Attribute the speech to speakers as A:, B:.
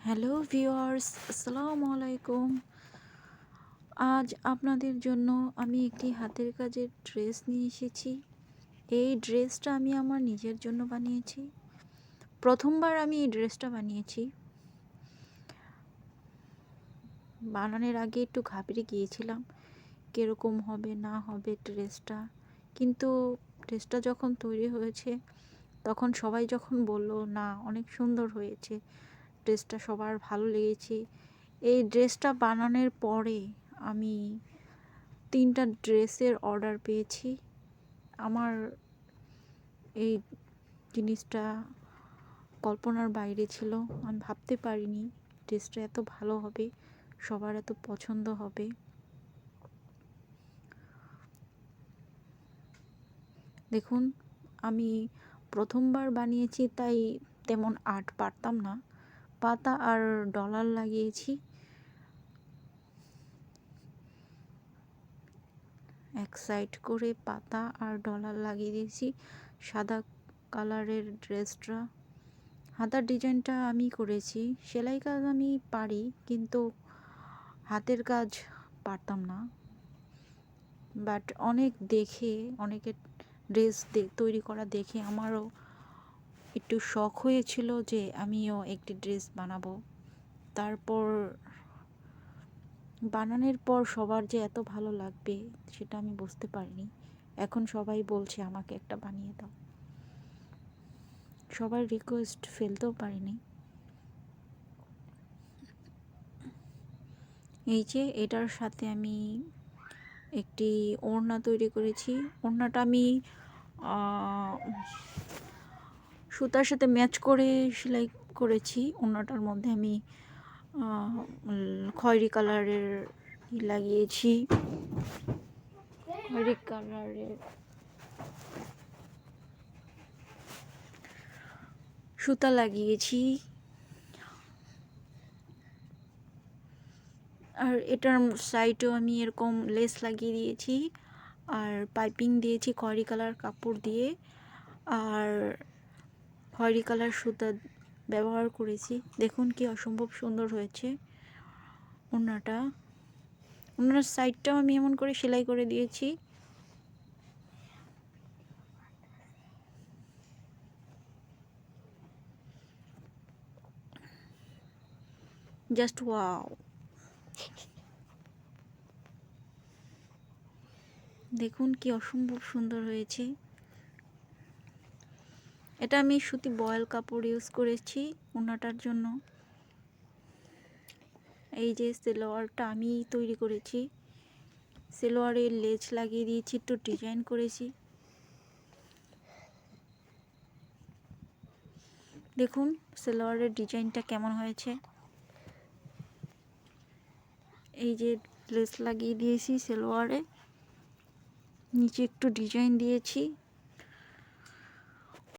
A: Hello viewers, আসসালামু আলাইকুম। আজ আপনাদের জন্য আমি একটি হাতের কাজের ড্রেস নিয়ে এসেছি। এই ড্রেসটা আমি আমার নিজের জন্য বানিয়েছি। প্রথমবার আমি এই ড্রেসটা বানিয়েছি। বানানোর আগে একটু ঘাবড়ে গিয়েছিলাম কীরকম হবে না হবে ড্রেসটা, কিন্তু ড্রেসটা যখন তৈরি হয়েছে তখন সবাই যখন বলল না অনেক সুন্দর হয়েছে, ড্রেসটা সবার ভালো লেগেছে। এই ড্রেসটা বানানোর পরে আমি 3টা ড্রেসের অর্ডার পেয়েছি। আমার এই জিনিসটা কল্পনার বাইরে ছিল। আমি ভাবতে পারিনি ড্রেসটা এত ভালো হবে, সবার এত পছন্দ হবে। দেখুন, আমি প্রথমবার বানিয়েছি তাই তেমন আর্ট পারতাম না। পাতা আর ডলার লাগিয়েছি। এক সাইড করে পাতা আর ডলার লাগিয়ে দিয়েছি। সাদা কালারের ড্রেসটা, হাতার ডিজাইনটা আমি করেছি। সেলাই কাজ আমি পারি, কিন্তু হাতের কাজ পারতাম না। বাট অনেকের ড্রেস তৈরি করা দেখে আমারও একটু শখ হয়েছিল যে আমিও একটি ড্রেস বানাবো। তারপর বানানোর পর সবার যে এত ভালো লাগবে সেটা আমি বুঝতে পারিনি। এখন সবাই বলছে আমাকে একটা বানিয়ে দাও। সবার রিকোয়েস্ট ফেলতেও পারিনি। এই যে এটার সাথে আমি একটি ওড়না তৈরি করেছি। ওড়নাটা আমি সুতার সাথে ম্যাচ করে সেলাই করেছি। ওড়নাটার মধ্যে আমি খয়েরি কালারের লাগিয়েছি, খয়েরি কালারের সুতা লাগিয়েছি। আর এটার সাইডেও আমি এরকম লেস লাগিয়ে দিয়েছি, আর পাইপিং দিয়েছি খয়েরি কালার কাপড় দিয়ে, আর খয়েরি কালার সুতা ব্যবহার করেছি। দেখুন কি অসম্ভব সুন্দর হয়েছে ওড়নাটা। ওড়নার সাইডটাও আমি এমন করে সেলাই করে দিয়েছি। Just wow! দেখুন কি অসম্ভব সুন্দর হয়েছে। এটা আমি সুতি বয়েল কাপড় ইউজ করেছি ওড়নাটার জন্য। এই যে সালোয়ারটা আমি তৈরি করেছি। সালোয়ারের লেজ লাগিয়ে দিয়েছি, একটু ডিজাইন করেছি। দেখুন সালোয়ারের ডিজাইনটা কেমন হয়েছে। এই যে লেস লাগিয়ে দিয়েছি সালোয়ারে, নিচে একটু ডিজাইন দিয়েছি।